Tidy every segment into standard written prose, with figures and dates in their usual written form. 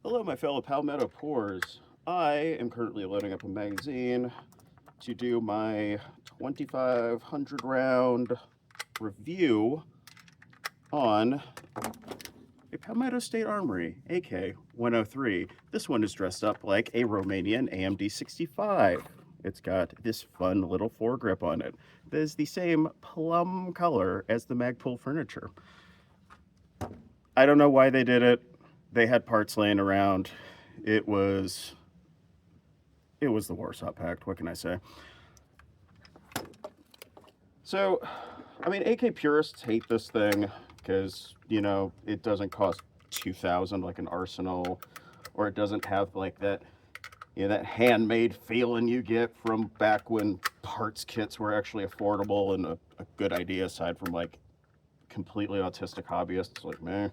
Hello, my fellow Palmetto Pores. I am currently loading up a magazine to do my 2,500 round review on a Palmetto State Armory AK-103. This one is dressed up like a Romanian AMD 65. It's got this fun little foregrip on it that is the same plum color as the Magpul furniture. I don't know why they did it. They had parts laying around. It was the Warsaw Pact. What can I say? So, I mean, AK purists hate this thing because, it doesn't cost 2,000 like an Arsenal, or it doesn't have like that, that handmade feeling you get from back when parts kits were actually affordable and a good idea, aside from like completely autistic hobbyists like me.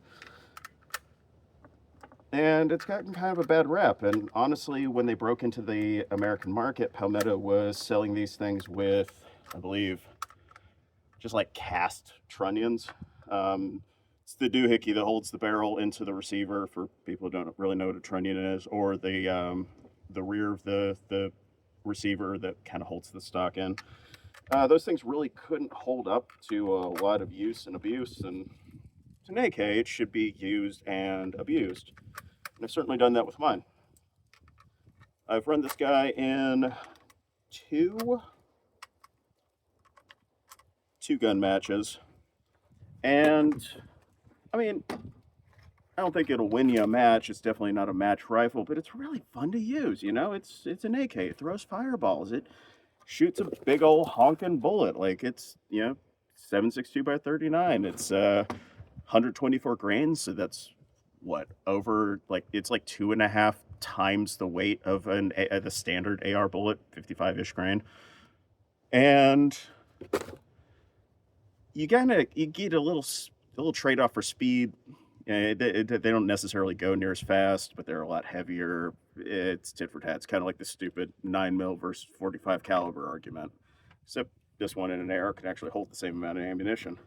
And it's gotten kind of a bad rep. And honestly, when they broke into the American market, Palmetto was selling these things with, I believe, just like cast trunnions. It's the doohickey that holds the barrel into the receiver for people who don't really know what a trunnion is, or the rear of the receiver that kind of holds the stock in. Those things really couldn't hold up to a lot of use and abuse, and to an AK, it should be used and abused. And I've certainly done that with mine. I've run this guy in two gun matches, and I mean, I don't think it'll win you a match. It's definitely not a match rifle, but it's really fun to use. It's an AK. It throws fireballs. It shoots a big old honking bullet. Like it's 7.62 by 39. It's 124 grains, so that's what, over, like, it's like 2.5 times the weight of the standard AR bullet, 55-ish grain. And you get a little trade-off for speed. They don't necessarily go near as fast, but they're a lot heavier. It's tit for tat. It's kind of like the stupid 9mm versus 45 caliber argument, except this one in an AR can actually hold the same amount of ammunition.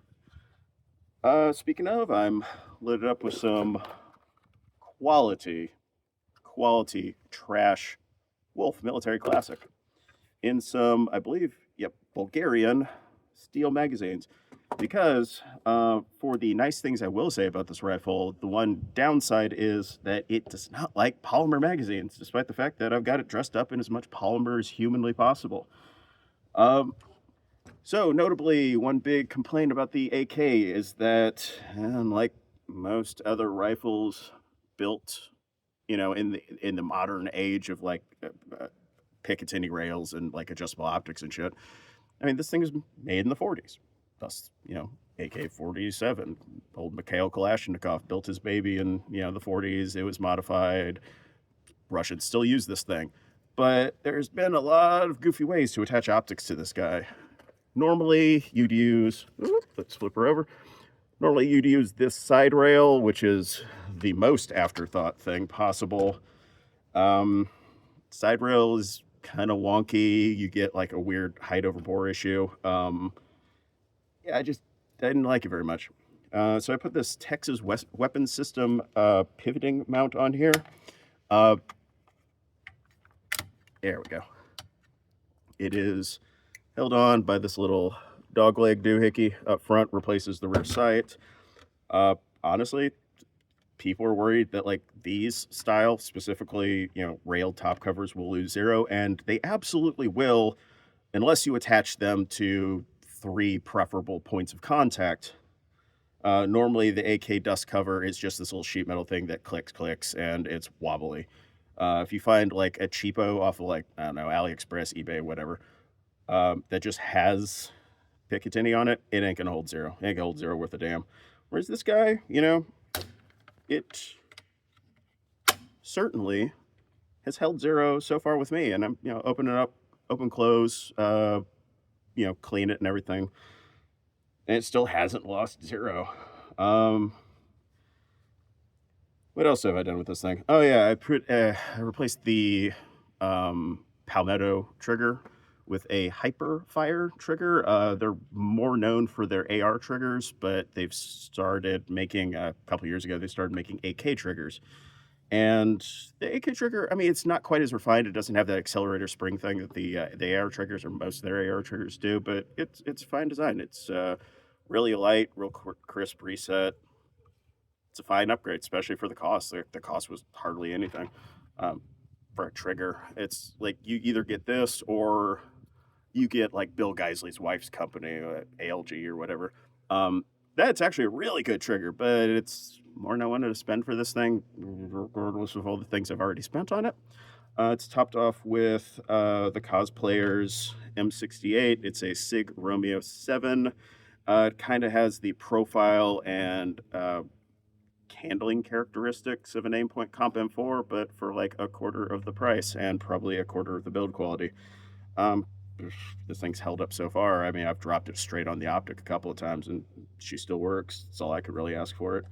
Speaking of, I'm loaded up with some quality trash Wolf military classic in some, I believe, Bulgarian steel magazines. Because for the nice things I will say about this rifle, the one downside is that it does not like polymer magazines, despite the fact that I've got it dressed up in as much polymer as humanly possible. So notably, one big complaint about the AK is that, unlike most other rifles built, in the modern age of like Picatinny rails and like adjustable optics and shit, I mean, this thing is made in the 40s. Thus, AK-47. Old Mikhail Kalashnikov built his baby in, the 40s. It was modified. Russians still use this thing. But there's been a lot of goofy ways to attach optics to this guy. Normally, you'd use... let's flip her over. Normally, you'd use this side rail, which is the most afterthought thing possible. Side rail is kind of wonky. You get like a weird height over bore issue. I didn't like it very much. So I put this Texas Weapons System pivoting mount on here. There we go. It is held on by this little dogleg doohickey up front, replaces the rear sight. Honestly, people are worried that like these style, specifically, railed top covers will lose zero, and they absolutely will, unless you attach them to 3 preferable points of contact. Normally the AK dust cover is just this little sheet metal thing that clicks, and it's wobbly. If you find like a cheapo off of like, I don't know, AliExpress, eBay, whatever, that just has Picatinny on it, it ain't gonna hold zero. It ain't gonna hold zero worth a damn. Whereas this guy, it certainly has held zero so far with me, and I'm, open it up, open, close, clean it and everything, and it still hasn't lost zero. What else have I done with this thing? Oh yeah, I replaced the Palmetto trigger with a Hyper Fire trigger. They're more known for their AR triggers, but they've started making, a couple years ago, they started making AK triggers. And the AK trigger, I mean, it's not quite as refined. It doesn't have that accelerator spring thing that the AR triggers or most of their AR triggers do, but it's fine design. It's really light, real crisp reset. It's a fine upgrade, especially for the cost. The cost was hardly anything um, for a trigger. It's like you either get this or you get like Bill Geisley's wife's company, ALG or whatever. Um, that's actually a really good trigger, but it's more than I wanted to spend for this thing, regardless of all the things I've already spent on it. It's topped off with the Cosplayer's M68. It's a SIG Romeo 7. It kind of has the profile and handling characteristics of an Aimpoint Comp M4, but for like a quarter of the price and probably a quarter of the build quality. Um, this thing's held up so far. I mean, I've dropped it straight on the optic a couple of times, and she still works. That's all I could really ask for it.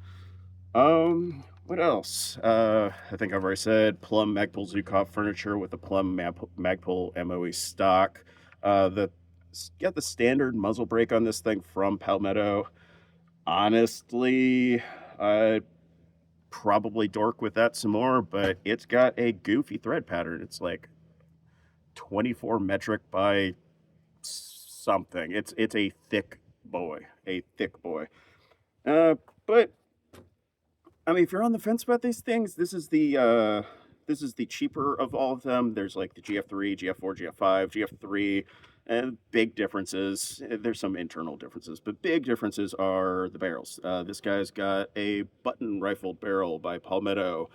What else? I think I've already said Plum Magpul Zukov furniture with the Plum Magpul MOE stock. The got the standard muzzle brake on this thing from Palmetto. Honestly, I'd probably dork with that some more, but it's got a goofy thread pattern. It's like 24 metric by something. It's a thick boy, a thick boy. But I mean, if you're on the fence about these things, this is the cheaper of all of them. There's like the GF3, GF4, GF5, GF3, and big differences. There's some internal differences, but big differences are the barrels. This guy's got a button rifled barrel by Palmetto.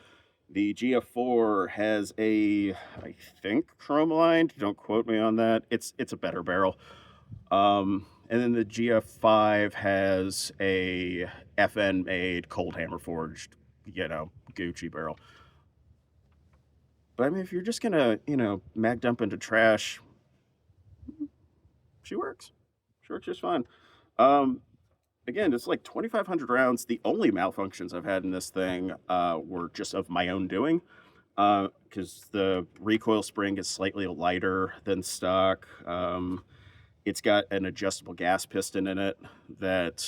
The GF4 has a, I think, chrome lined. Don't quote me on that. It's a better barrel. And then the GF5 has a FN made cold hammer forged, Gucci barrel. But I mean, if you're just gonna, mag dump into trash, she works. She works just fine. Again, it's like 2,500 rounds. The only malfunctions I've had in this thing were just of my own doing, because the recoil spring is slightly lighter than stock. It's got an adjustable gas piston in it that,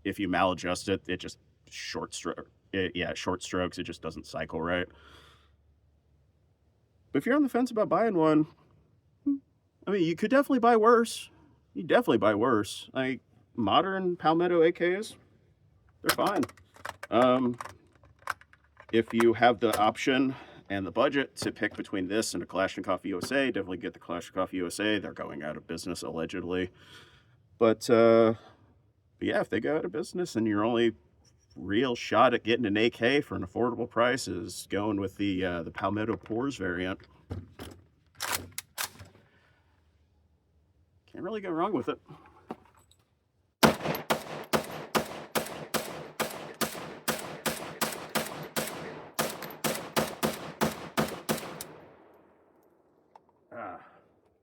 if you maladjust it, it just short strokes. It just doesn't cycle right. But if you're on the fence about buying one, I mean, you could definitely buy worse. You definitely buy worse. Like modern Palmetto AKs, they're fine. If you have the option and the budget to pick between this and a Kalashnikov USA, definitely get the Kalashnikov USA. They're going out of business allegedly. But yeah, if they go out of business and your only real shot at getting an AK for an affordable price is going with the Palmetto Pores variant, can't really go wrong with it.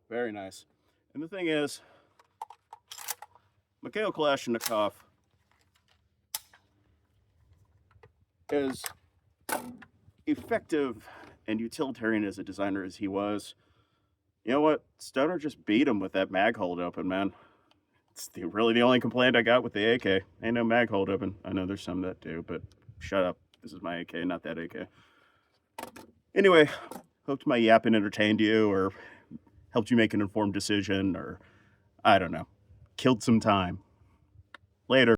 Very nice. And the thing is, Mikhail Kalashnikov as effective and utilitarian as a designer as he was, you know what? Stoner just beat him with that mag hold open, man. It's really the only complaint I got with the AK. Ain't no mag hold open. I know there's some that do, but shut up. This is my AK, not that AK. Anyway, hoped my yapping entertained you or helped you make an informed decision, or I don't know, killed some time. Later.